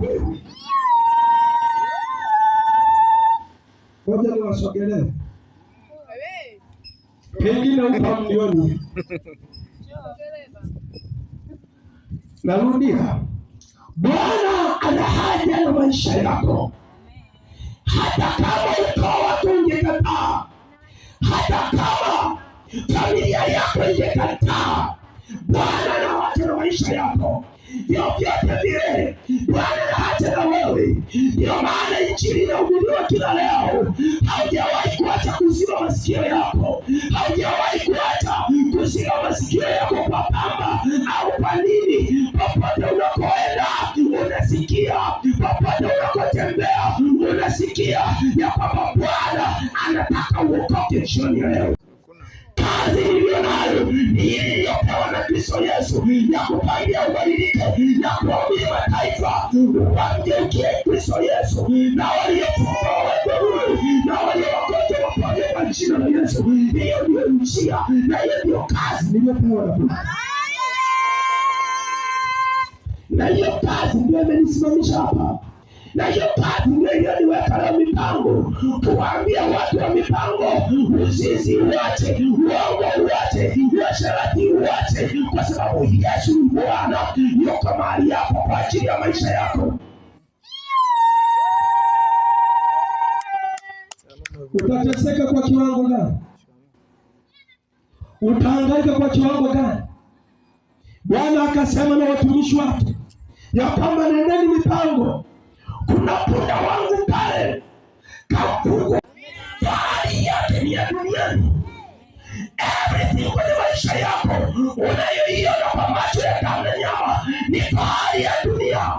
wewe. Ngoja niwasogelee. Pengine utamlioni. Narudia. Bwana ana haja na maisha yako. Hata kama ukoo wako ungekataa, hata kama familia yako ingekataa, Bwana ana haja na maisha yako. Vyovyote vile Bwana ana haja na wewe. Ndio maana injili inahubiriwa kila leo. Haujawahi kuacha kuzima masikio yako. Haujawahi kuacha kuzima masikio yako kwa pamba au kwa nini. Popote unakoenda unasikia, popote unakotembea unasikia ya kwamba Bwana anataka uokoke jioni leo. Kazi iliyo nayo ni ile iliyopewa na Kristo Yesu ya kupangia ubadilike, ya kuambia mataifa wamgeukie Kristo Yesu, na waliofungwa wawekwe huru, na waliowagonjwa wapone kwa jina la Yesu. Hiyo ndio njia na hiyo ndio kazi niliyopewa na Mungu, na hiyo kazi ndio imenisimamisha hapa, na hiyo kazi ndio iliyoniweka na mipango, kuwaambia watu wa mipango, uzinzi uache, uongo uache, uasherati uache, kwa sababu Yesu ni Bwana. Yuko mahali hapo kwa ajili ya maisha yako. Utateseka kwa kiwango gani? Utahangaika kwa kiwango gani? Bwana akasema na watumishi wake ya kwamba nendeni mipango. Kuna punda wangu pale kafugwa, fahari yake ni ya duniani. Everything kwenye maisha yako unayoiona kwa macho ya damu na nyama ni fahari ya dunia.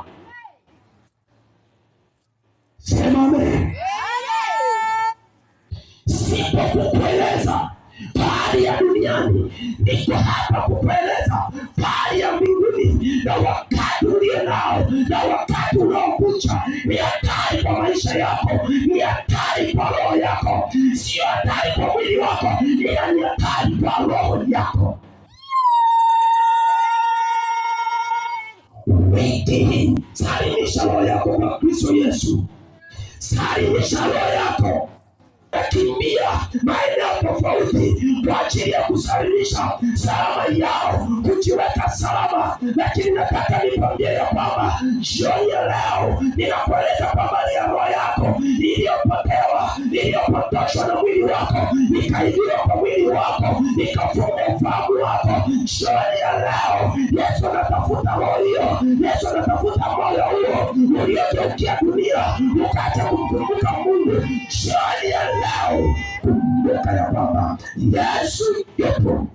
Sema amen. Sipo kukueleza fahari ya duniani, niko hapa kukueleza fahari ya mbinguni. Na wakati ulio nao na wakati unaokuja ni hatari kwa maisha yako, ni hatari kwa roho yako. Sio hatari kwa mwili wako, ila ni hatari kwa roho yako. Within, salimisha roho yako kwa Kristo Yesu. Salimisha roho yako. Kimbia maeneo tofauti kwa ajili ya kusalimisha salama yao, kujiweka salama. Lakini nataka nikwambie ya kwamba jioni ya leo ninakueleza kwamba ni ya roho yako iliyopotewa, iliyopotoshwa na mwili wako, ikaibiwa kwa mwili wako, ikafungwa ufahamu wako. Jioni ya leo Yesu anatafuta roho hiyo. Yesu anatafuta moyo huo uliogeukia dunia ukaacha kumkumbuka Mungu. Jioni ya leo kumbuka ya kwamba Yesu yupo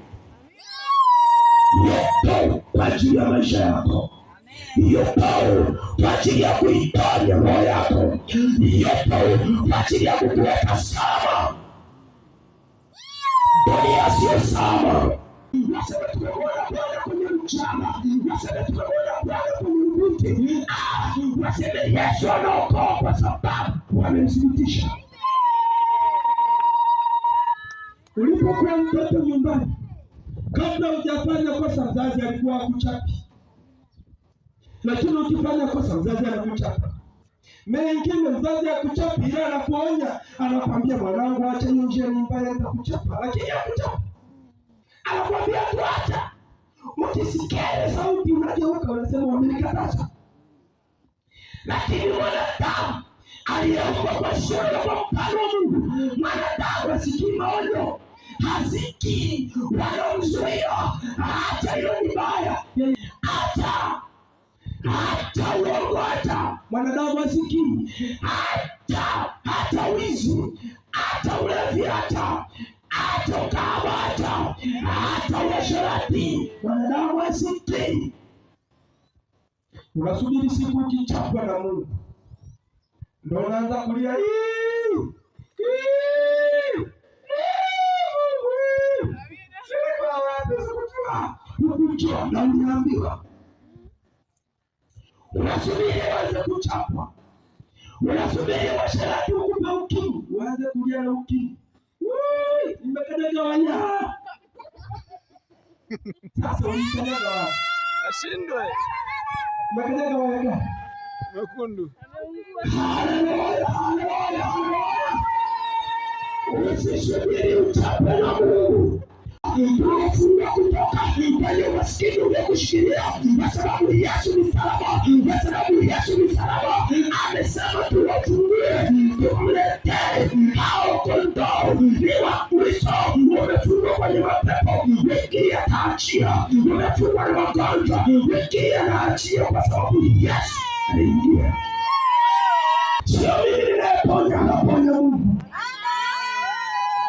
kwa ajili ya maisha yako, yupo kwa ajili ya kuiponya roho yako, yupo kwa ajili ya kukuweka salama. Dunia sio salama. Nasema tumekuona Bwana kwenye mchana, nasema tumekuona Bwana kwenye ubuti. Nasema Yesu anaokoa kwa sababu wamemthibitisha. Ulipokuwa mtoto nyumbani, kabla hujafanya kosa mzazi alikuwa akuchapi, lakini ukifanya kosa mzazi anakuchapa. Mengine mzazi akuchapi, ila anakuonya, anakwambia mwanangu acha hiyo njia ni mbaya, nitakuchapa, lakini hakuchapa. Anakwambia tuacha. Ukisikia sauti unageuka unasema wamenikataza. Lakini mwanadamu aliyeumbwa kwa sura na kwa mfano wa Mungu, mwanadamu hasikii maonyo, hasikii wanaomzuia. Hata hilo ni baya, hata uongo, hata mwanadamu hasikii, hata wizi, hata ulevi, hata ukahaba, hata uasherati, mwanadamu hasikii. Unasubiri siku ukichapwa na Mungu ndio unaanza kulia. Ukujua na uniambiwa. Unasubiri waanze kuchapwa, unasubiri washerati ukupe ukimwi, uanze kulia na ukimwi. Nimekadaga wanya. Sasa unikadaga wa ashindwe. Nimekadaga wanya. Mekundu. Haleluya, haleluya, haleluya. Usisubiri uchape na Mungu. Tunafunga kutoka kwenye umaskini uliokushikilia, kwa sababu Yesu ni salama, kwa sababu Yesu ni salama. Amesema tuwafungue, tumletee hao kondoo. Ni Wakristo umefungwa kwenye mapepo, wengine ataachia. Umefungwa na magonjwa, wengine anaachia, kwa sababu Yesu anaingia. Sio mimi ninayeponya, anaponya Mungu.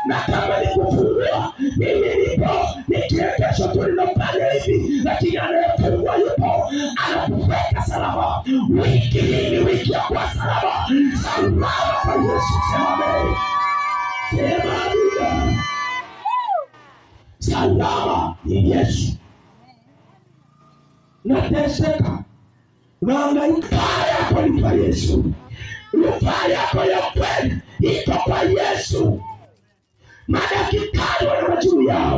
Na kama nikufungua, mimi nipo, nikiekesha tu ninafanya hivi, lakini anayefungua yupo, anakuweka salama. Wiki hii ni wiki ya kuwa salama, salama kwa Yesu. Sema amen, sema amina. Salama ni Yesu. Nateseka, naangaika, yako ni kwa Yesu. Rufaa yako ya kweli iko kwa Yesu. Madaktari wana juu yao.